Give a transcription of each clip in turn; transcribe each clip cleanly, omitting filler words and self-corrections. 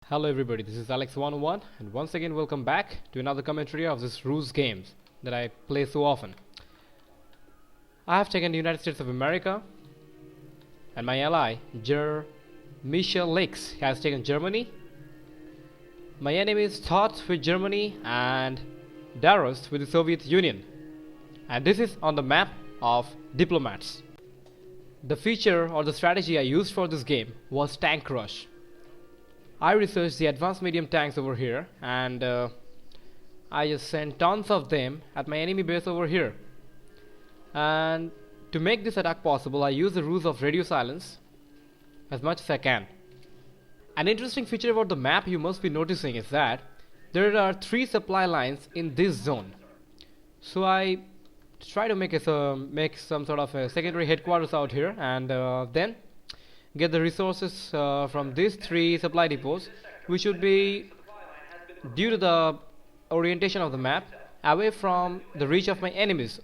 Hello everybody, this is Alex101 and once again welcome back to another commentary of this RUSE games that I play so often. I have taken the United States of America and my ally Michel Lix has taken Germany. My enemy is Thoth with Germany and Darus with the Soviet Union, and this is on the map of diplomats. The feature or the strategy I used for this game was tank rush. I researched the advanced medium tanks over here and I just sent tons of them at my enemy base over here. And to make this attack possible, I use the ruse of radio silence as much as I can. An interesting feature about the map you must be noticing is that there are 3 supply lines in this zone. So I try to make some sort of a secondary headquarters out here and then get the resources from these 3 supply depots, which should be, due to the orientation of the map, away from the reach of my enemies.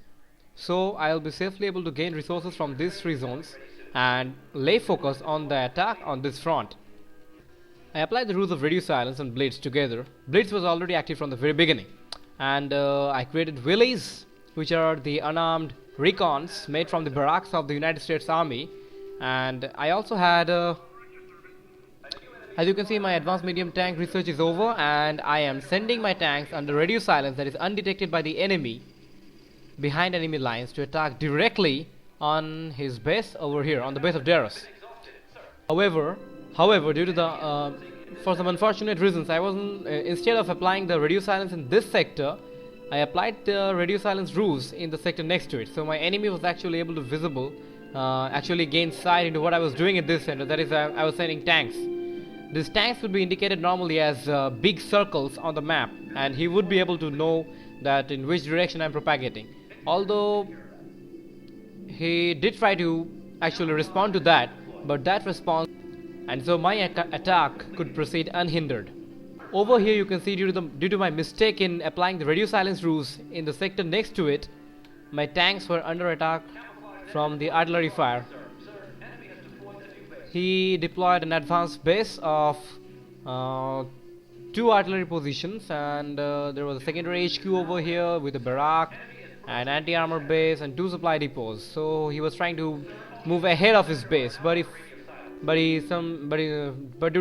So I'll be safely able to gain resources from these 3 zones and lay focus on the attack on this front. I applied the rules of radio silence and blitz together. Blitz was already active from the very beginning, and I created willies, which are the unarmed recons made from the barracks of the United States Army. And I also had, as you can see, my advanced medium tank research is over and I am sending my tanks under radio silence that is undetected by the enemy behind enemy lines to attack directly on his base over here, on the base of Darus. However, due to the, for some unfortunate reasons, I wasn't, instead of applying the radio silence in this sector, I applied the radio silence ruse in the sector next to it. So my enemy was actually able to actually gain sight into what I was doing in this center. That is, I was sending tanks. These tanks would be indicated normally as big circles on the map, and he would be able to know that in which direction I'm propagating. Although he did try to actually respond to that, but that response, and so my attack could proceed unhindered. Over here you can see, due to my mistake in applying the radio silence ruse in the sector next to it, my tanks were under attack from the artillery fire. He deployed an advanced base of 2 artillery positions, and there was a secondary HQ over here with a barrack, an anti-armor base, and 2 supply depots. So he was trying to move ahead of his base, but due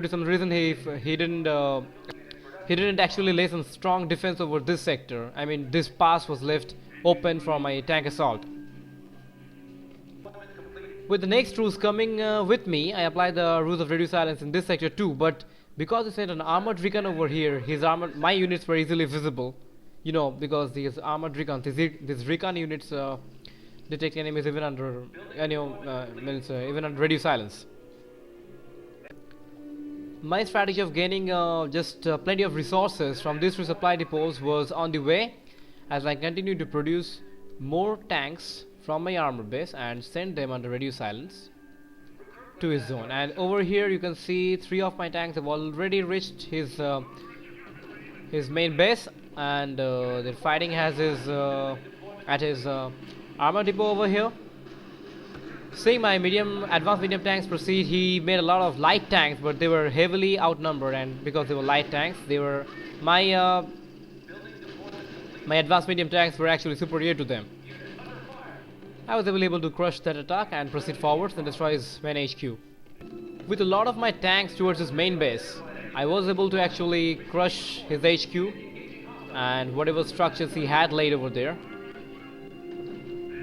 to some reason he didn't actually lay some strong defense over this sector. I mean, this pass was left open for my tank assault. With the next ruse coming with me, I applied the ruse of radio silence in this sector too, but because he sent an armored recon over here, my units were easily visible, you know, because these armored recons, these recon units detect enemies even under even under radio silence. My strategy of gaining just plenty of resources from these 3 supply depots was on the way, as I continued to produce more tanks from my armor base and send them under radio silence to his zone. And over here you can see 3 of my tanks have already reached his main base, and they're fighting at his armor depot over here. Seeing my advanced medium tanks proceed, he made a lot of light tanks, but they were heavily outnumbered, and because they were light tanks, they were my advanced medium tanks were actually superior to them. I was able to crush that attack and proceed forwards and destroy his main HQ. With a lot of my tanks towards his main base, I was able to actually crush his HQ and whatever structures he had laid over there.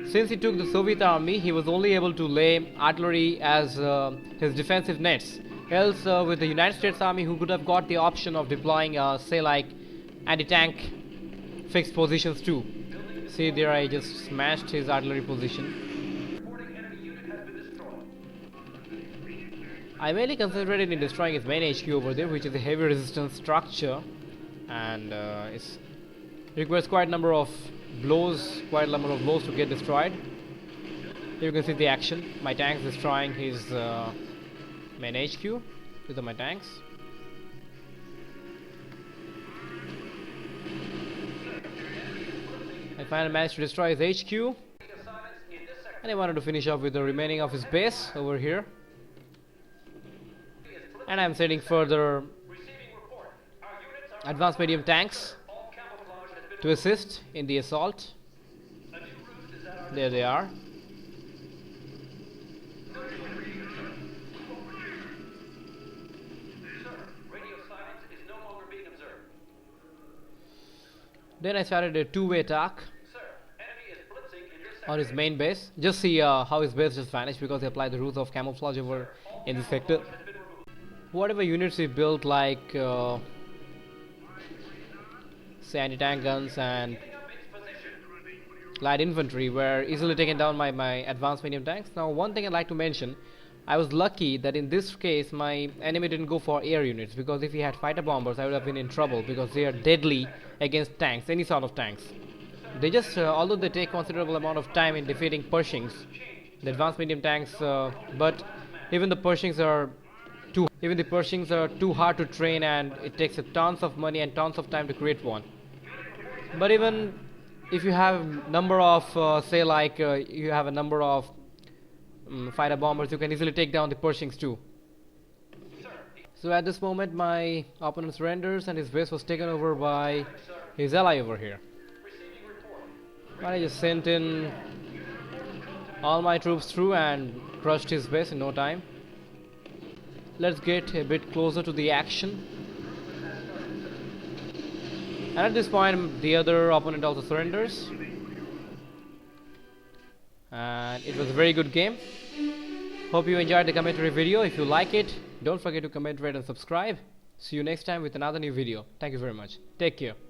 Since he took the Soviet army, he was only able to lay artillery as his defensive nets. Else, with the United States Army, who could have got the option of deploying, say, like anti-tank fixed positions too. See there, I just smashed his artillery position. I mainly concentrated in destroying his main HQ over there, which is a heavy resistance structure, and it requires quite a number of blows to get destroyed. Here you can see the action. My tanks destroying his main HQ. These are my tanks. I finally managed to destroy his HQ, and I wanted to finish off with the remaining of his base over here. and I'm sending further advanced medium tanks to assist in the assault. There they are. Then I started a two-way attack on his main base. Just see how his base just vanished because they applied the rules of camouflage over in this sector. Whatever units he built, like say anti-tank guns and light infantry, were easily taken down by my advanced medium tanks. Now, one thing I'd like to mention, I was lucky that in this case my enemy didn't go for air units, because if he had fighter bombers I would have been in trouble, because they are deadly against tanks, any sort of tanks. They just, although they take considerable amount of time in defeating Pershings, the advanced medium tanks, but even the Pershings are too hard to train, and it takes a tons of money and tons of time to create one. But even if you have number of say like you have a number of fighter bombers, you can easily take down the Pershings too. So at this moment my opponent surrenders and his base was taken over by his ally over here. But I just sent in all my troops through and crushed his base in no time. Let's get a bit closer to the action. And at this point the other opponent also surrenders. And it was a very good game. Hope you enjoyed the commentary video. If you like it, don't forget to comment, rate and subscribe. See you next time with another new video. Thank you very much. Take care.